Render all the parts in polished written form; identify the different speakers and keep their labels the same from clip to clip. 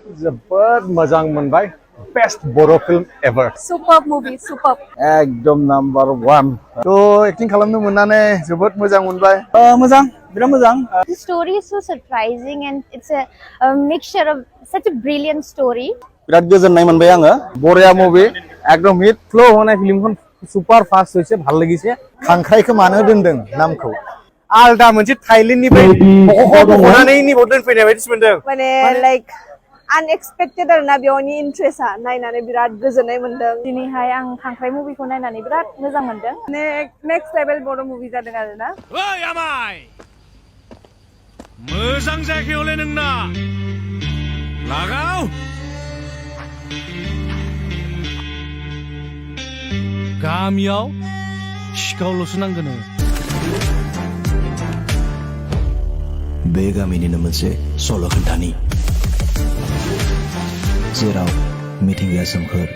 Speaker 1: जोबोद मोजां मोनबाय बेस्ट बर' फिल्म एभार
Speaker 2: सुपार मुभि सुपार
Speaker 3: एकदम नाम्बार 1 तो एक्टिं खालामनो मोननानै जोबोद मोजां मोनबाय
Speaker 4: मोजां बिराद मोजां
Speaker 2: The story is so surprising and it's a mixture of such a brilliant story.
Speaker 3: बिराद गोजोननाय मोनबाय आङो बरिया मुभि एकदम हिट फ्लो होनाय फिल्मखौ सुपार फास्ट হইছে ভাল লাগিছে खांख्राइखौ मानो दोनदों नामखौ आलदा मोनसे थाइलेन्डनिफ्राय बख'नानै नि बदन फैनाय बायदि मोनदों
Speaker 5: माने लाइक अनएक्सपेक्टेड आरोना बेयावनि इन्ट्रेस्टआ नायनानै बिराद गोजोननाय मोनदों
Speaker 2: दिनैहाय आं खांख्राइ मुभिखौ नायनानै बिराद मोजां मोनदों
Speaker 5: माने नेक्स्ट लेभेल बर' मुभि जादों आरोना
Speaker 6: ओइ आमाय मोजां जायगायावलै नोंना लागाव गामियाव सिखावल'सो नांगोन
Speaker 7: बे गामिनिनो मोनसे सल' खोन्थानि जेराव मिथिंगाया सोमखोर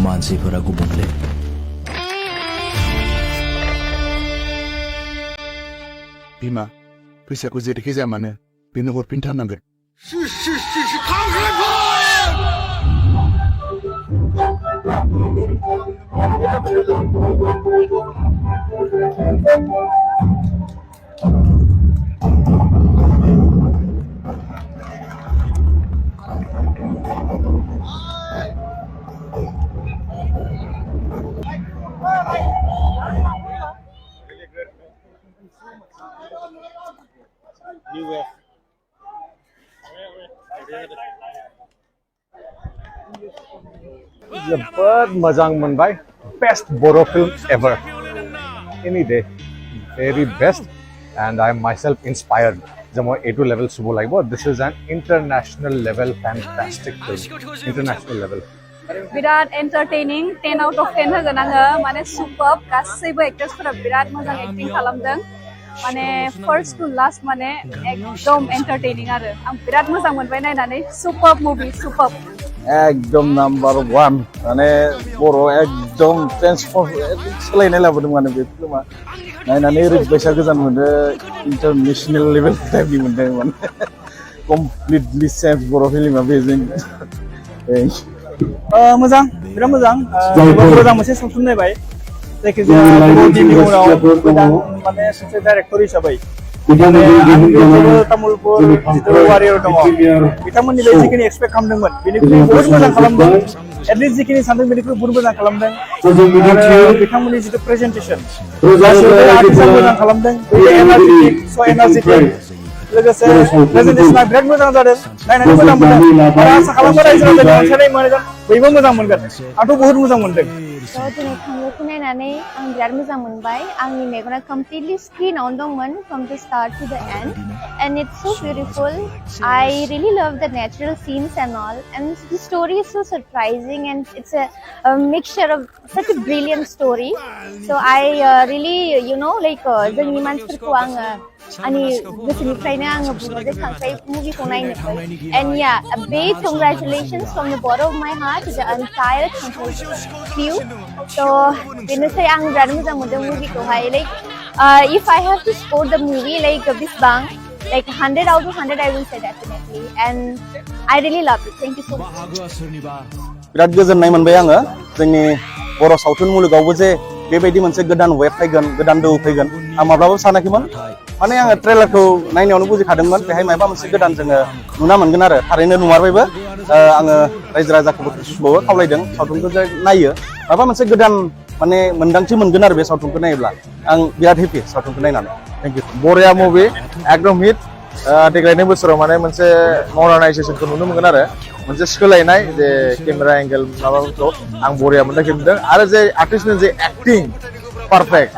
Speaker 7: मानसिफोरा गुबुंले
Speaker 8: बिमा फैसाखौ जेरैखि जाया मानो बेनो हरफिनथारनांगोन
Speaker 1: जोबोद मोजां मोनबाय बेस्ट बर' फिल्म एभार any day very best and I am myself inspired जब A2 level सुबह लाइबो this is an international level fantastic film international level
Speaker 2: बिराद एन्टारटेनिं 10 आउट अफ 10 होगोन आङो माने सुपार गासैबो एक्टर्सफोरा बिराद मोजां एक्टिं खालामदों माने फर्स्ट टू लास्ट माने एकदम एन्टारटेनिं आरो आं बिराद मोजां मोनबाय नायनानै सुपार मुभि सुपार
Speaker 3: एकदम नाम्बार 1 माने बर' एकदम ट्रेन्सफर्म सोलायनाय लाबोदों माने बे फिल्मा नायनानै ओरैबायसा गोजान मोनो इन्टारनेशनेल लेभेल टाइपनि मोनदों माने कमप्लिटलि चेन्ज बर' फिल्मा बेजों
Speaker 4: मोजां बिराद मोजां मोजां मोनसे सावथुन नायबाय जायखिजाया बर'नि उनाव गोदान माने सासे डाइरेक्टर हिसाबै तामुलपुर जितु वारियर दङ बिथांमोननि जिखिनि एक्सपेक्ट खालामदोंमोन बेनिख्रुइ बहुत मोजां खालामदों एटलिस्ट जिखिनि सानदों बेनिख्रुइ बहुत मोजां खालामदों आरो बिथांमोननि जितु प्रेजेन्टेसन आर्टिस्टआ मोजां खालामदों एनार्जेटिक स एनार्जेटिक लोगोसे प्रेजेन्टेसना बिराद मोजां जादों नायनानै मोजां मोनदों आरो आसा खालामो रायजो राजानि अनसायनाय मोनगोन बयबो मोजां मोनगोन आंथ' बहुत मोजां मोनदों
Speaker 2: दिनै खांख्राइखौ नायनानै आं बिराद मोजां मोनबाय आंनि मेगना कमप्लिटलि स्क्रिनावनो दंमोन from the start to the end end it's so beautiful I really love the natural scenes and all and the story is so surprising and it's a mixture of such a brilliant story so I really you know like जोंनि मानसिफोरखौ आङो आंनि गोसोनिफ्रायनो आङो बुङो जे खांख्राइ मुभिखौ नायनोसै and या a big congratulations from the bottom of my heart to the entire Khangkhrai crew so बेनोसै आं बिराद मोजां मोनदों मुभिखौहाय like if I have to score the movie like this bang like 100 out of 100 I will say definitely and I really loved it thank you so much
Speaker 3: बिराद गोजोननाय मोनबाय आङो जोंनि बर' सावथुन मुलुगावबो जे बेबायदि मोनसे गोदान वेब फैगोन गोदान दोहौ फैगोन आं माब्लाबाबो सानाखैमोन माने आङो ट्रेलारखौ नायनायावनो बुजिखादोंमोन बेहाय माबा मोनसे गोदान जोङो नुना मोनगोन आरो थारैनो नुमारबायबो आङो रायजो राजाखौबो खावलायदों सावथुनखौ जे नायो माबा मोनसे गोदान माने मोन्दांथि मोनगोन आरो बे सावथुनखौ नायोब्ला आं बिराद हेपि सावथुनखौ नायनानै थेंक इउ बरिया मुभि एकदम हिट देग्लायनि बोसोराव माने मोनसे मडार्नाइजेसनखौ नुनो मोनगोन आरो मोनसे सोलायनाय जे केमेरा एंगेल माबाफोरखौ आं बरिया मोनदों आरो जे आर्टिस्टनि जे एक्टिं पारफेक्ट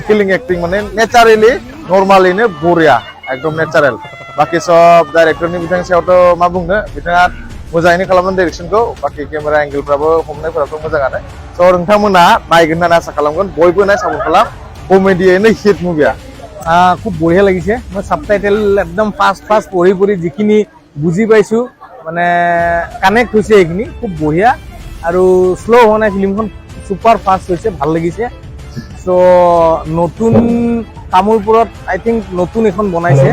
Speaker 3: किलिं एक्टिं माने नेचारेलि नर्मालिनो बरिया एकदम नेचारेल बाकी सब डाइरेक्टरनि बिथांनि सायावथ' मा बुंनो बिथाङा मोजाङैनो खालामदों डाइरेक्सनखौ बाकी केमेरा एंगेलफ्राबो हमनायफोराथ' मोजाङानो स' नोंथांमोना नायगोन होननानै आसा खालामगोन बयबो नाय सापर्ट खालाम कमेडियैनो हिट मुभिया খুব বঢ়িয়া লাগিছে মই সাবটাইটেল একদম ফাষ্ট পঢ়ি যিখিনি বুজি পাইছো মানে কানেক্ট হৈছে এইখিনি খুব বঢ়িয়া আৰু স্লো হোৱা নাই ফিল্মখন সুপাৰ ফাষ্ট হৈছে ভাল লাগিছে সো নতুন তামোলপুৰত আই থিংক নতুন এখন বনাইছে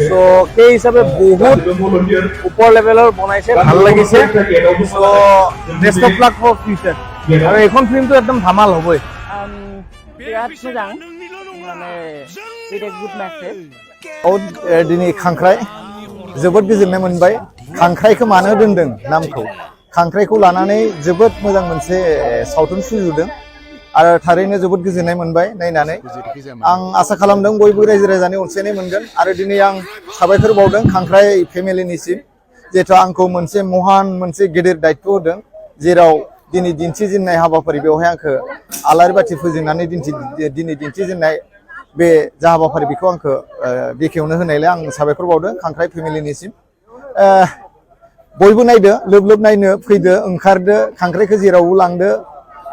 Speaker 3: চ' সেই হিচাপে বহুত ওপৰ লেভেলৰ বনাইছে ভাল লাগিছে চ' best of luck for future আৰু এইখন ফিল্মটো একদম ধামাল হ'বই
Speaker 9: बिराद मोजां माने बिराद गुड मेसेज
Speaker 3: दिनै खांख्राइ जोबोद गोजोननाय मोनबाय खांख्राइखौ मानो दोनदों नामखौ खांख्राइखौ लानानै जोबोद मोजां मोनसे सावथुन सुजुदों आरो थारैनो जोबोद गोजोननाय मोनबाय नायनानै आं आसा खालामदों बयबो रायजो राजानि अनसायनाय मोनगोन आरो दिनै आं साबायखर बावदों खांख्राइ फेमिलिनिसिम जिहेथु आंखौ मोनसे महान मोनसे गेदेर दायित्व होदों जेराव दिनै दिन्थिजेननाय हाबाफारि बेवहाय आंखौ आलारि बाथि फोजोंनानै दिनै दिन्थिजेननाय बे जा हाबाफारि बेखौ आंखौ बेखेवनो होनायलाय आं साबायखर बावदों खांख्राइ फेमिलिनिसिम बयबो नायदो लोब लोब नायनो फैदो ओंखारदो खांख्राइखौ जेरावबो लांदो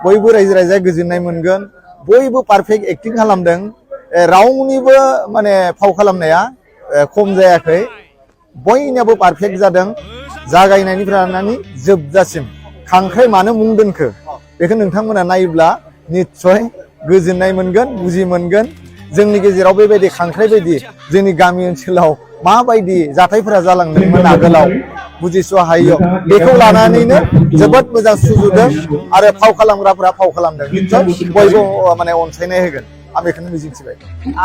Speaker 3: बयबो रायजो राजाया गोजोननाय मोनगोन बयबो पारफेक्ट एक्टिं खालामदों रावनिबो माने फाव खालामनाया खम जायाखै बयनियाबो पारफेक्ट जादों जागायनायनिफ्राय लानानै जोबजासिम खांख्राइ मानो मुं दोनखो बेखौ नोंथांमोना नायोब्ला निस्सय गोजोननाय मोनगोन बुजि मोनगोन जोंनि गेजेराव बेबायदि खांख्राइ बायदि जोंनि गामि ओनसोलाव माबायदि जाथायफोरा जालांदोंमोन आगोलाव बुजिस' हायियाव बेखौ लानानैनो जोबोद मोजां सुजुदों आरो फाव खालामग्राफोरा फाव खालामदों निस्सय बयबो माने अनसायनाय होगोन आं बेखौनो मिजिंथिबाय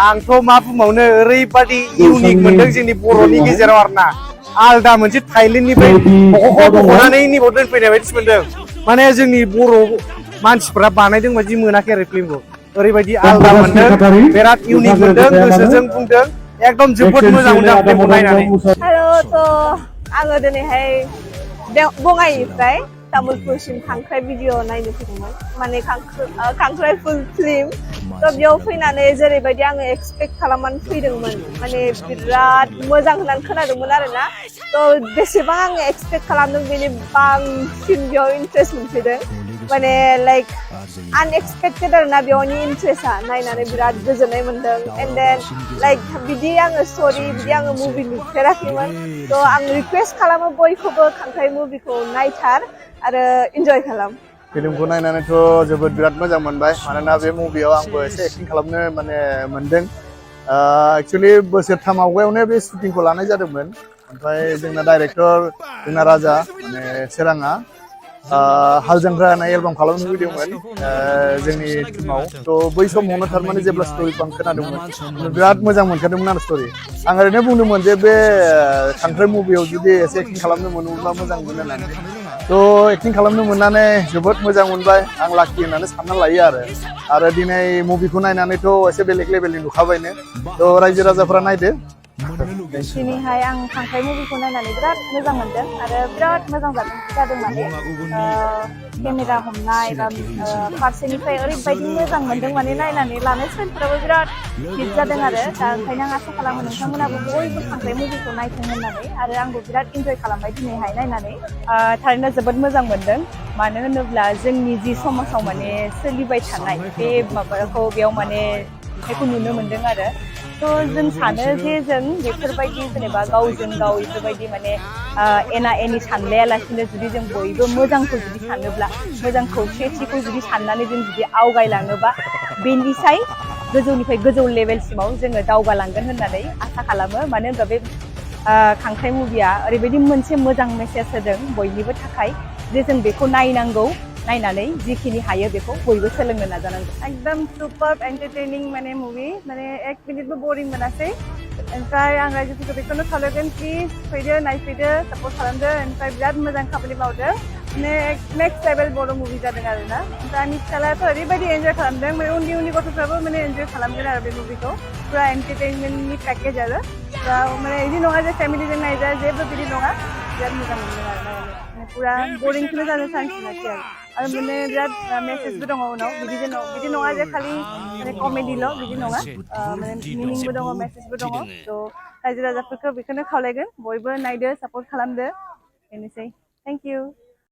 Speaker 4: आंथ' मा बुंबावनो ओरैबादि इउनिक मोनदों जोंनि बर'नि गेजेराव आरोना आलदा मोनसे थाइलेण्डनिफ्राय बख'नानै नैबाव दोनफैनाय बायदिसो मोनदों माने जोंनि बर' मानसिफ्रा बानायदों बायदि मोनाखै आरो फिल्मखौ ओरैबायदि आलदा मोनदों बिराद इउनिक मोनदों गोसोजों बुंदों एकदम जोबोद मोजां मोनदों फिल्मखौ नायनानै
Speaker 5: हेल' थ' आङो दिनैहाय बङाइनिफ्राय तामुलपुरसिम खांख्राइ भिडिअ नायनो फैदोंमोन माने खांख्राइ फुल फिल्म थ' बेयाव फैनानै जेरैबायदि आङो एक्सपेक्ट खालामनानै फैदोंमोन माने बिराद मोजां होननानै खोनादोंमोन आरोना थ' बेसेबां आङो एक्सपेक्ट खालामदों बेनि बांसिन बेयाव इन्ट्रेस्ट मोनफैदों माने लाइक आनएक्सपेक्टेड आरोना बेयावनि इन्ट्रेस्टआ नायनानै बिराद गोजोननाय मोनदों एन्ड देन लाइक बिदि आङो स्ट'रि बिदि आङो मुभि नुफेराखैमोन थ' आं रिकुवेस्ट खालामो बयखौबो खांख्राइ मुभिखौ नायथार आरो इन्जय खालाम
Speaker 3: फिल्मखौ नायनानैथ' जोबोद बिराद मोजां मोनबाय मानोना बे मुभियाव आंबो एसे एक्टिं खालामनो माने मोनदों एक्सुवेलि बोसोरथाम आवगायावनो बे शुटिंखौ लानाय जादोंमोन ओमफ्राय जोंना डाइरेक्टर जोंना राजा माने सोराङा हाल जांख्रा होननाय एलबाम खालामनो लुबैदोंमोन जोंनि टिमाव थ' बै समावनो थारमाने जेब्ला स्ट'रिखौ आं खोनादोंमोन बिराद मोजां मोनखादोंमोन आरो स्ट'रि आं ओरैनो बुंदोंमोन जे बे खांख्राइ मुभियाव जुदि एसे एक्टिं खालामनो मोनोब्ला मोजां मोनो होननानै थ' एक्टिं खालामनो मोननानै जोबोद मोजां मोनबाय आं लाखि होननानै सानना लायो आरो दिनै मुभिखौ नायनानैथ' एसे बेलेग लेभेलनि नुखाबायनो थ' रायजो राजाफ्रा नायदो
Speaker 2: दिनैहाय आं खांख्राइ मुभिखौ नायनानै बिराद मोजां मोनदों आरो बिराद मोजां जादों माने केमेरा हमनाय बा फारसेनिफ्राय ओरैबायदि मोजां मोनदों माने नायनानै लानाय स्टाइलफोराबो बिराद हिट जादों आरो दा ओंखायनो आं आसा खालामो नोंथांमोनाबो बयबो खांख्राइ मुभिखौ नायथों होननानै आरो आंबो बिराद इन्जय खालामबाय दिनैहाय नायनानै थारैनो जोबोद मोजां मोनदों मानो होनोब्ला जोंनि जि समाजाव माने सोलिबाय थानाय बे माबाखौ बेयाव माने बेखौ नुनो मोनदों आरो थ' जों सानो जे जों बेफोरबायदि जेनेबा गावजों गाव बेफोरबायदि माने एना एनि सानलायालासिनो जुदि जों बयबो मोजांखौ जुदि सानोब्ला मोजां खौसेथिखौ जुदि साननानै जों जुदि आवगायलाङोबा बेनिफ्राय गोजौनिफ्राय गोजौ लेभेलसिमाव जोङो दावगालांगोन होननानै आसा खालामो मानो होनबा बे खांख्राइ मुभिया ओरैबायदि मोनसे मोजां मेसेज होदों बयनिबो थाखाय जे जों बेखौ नायनांगौ नायनानै जिखिनि हायो बेखौ बयबो सोलोंनो नाजानांगौ एकदम सुपार एन्टारटेनिं माने मुभि माने एक मिनिटबो बरिं मोनासै ओमफ्राय आं रायजोफोरखौ बेखौनो खावलायगोन प्लिज फैदो नायफैदो सापर्ट खालामदो ओमफ्राय बिराद मोजां खामानि मावदो माने नेक्स्ट लेभेल बर' मुभि जादों आरोना ओमफ्राय आंनि फिसालायाथ' ओरैबायदि एन्जय खालामदों माने उन्दै गथ'फ्राबो माने एन्जय खालामगोन आरो बे मुभिखौ पुरा एन्टारटेनमेन्टनि पेकेज आरो दा माने बिदि नङा जे फेमिलिजों नायजा जेबो बिदि नङा बिराद मोजां मोनदों आरो माने पुरा बरिंखौनो जानो चान्स मोनाखै आरो माने बिराद मेसेजबो दङ उनाव बिदि नङा जे खालि माने कमेडिल' बिदि नङा माने मिनिंबो दङ मेसेजबो दङ थ' रायजो राजाफोरखौ बेखौनो खावलायगोन बयबो नायदो सापर्ट खालामदो बेनोसै थेंक इउ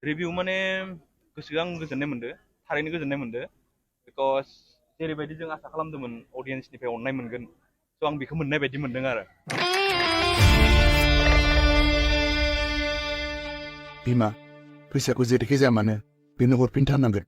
Speaker 10: रिभिउ माने गोसोआ आं गोजोननाय मोनदों थारैनो गोजोननाय मोनदों बिकज जेरैबायदि जों आसा खालामदोंमोन अडियन्सनिफ्राय अननाय मोनगोन स' आं बेखौ मोननाय बायदि मोनदों आरो
Speaker 8: बिमा फैसाखौ जेरैखि जाया मानो बेनो हरफिनथारनांगोन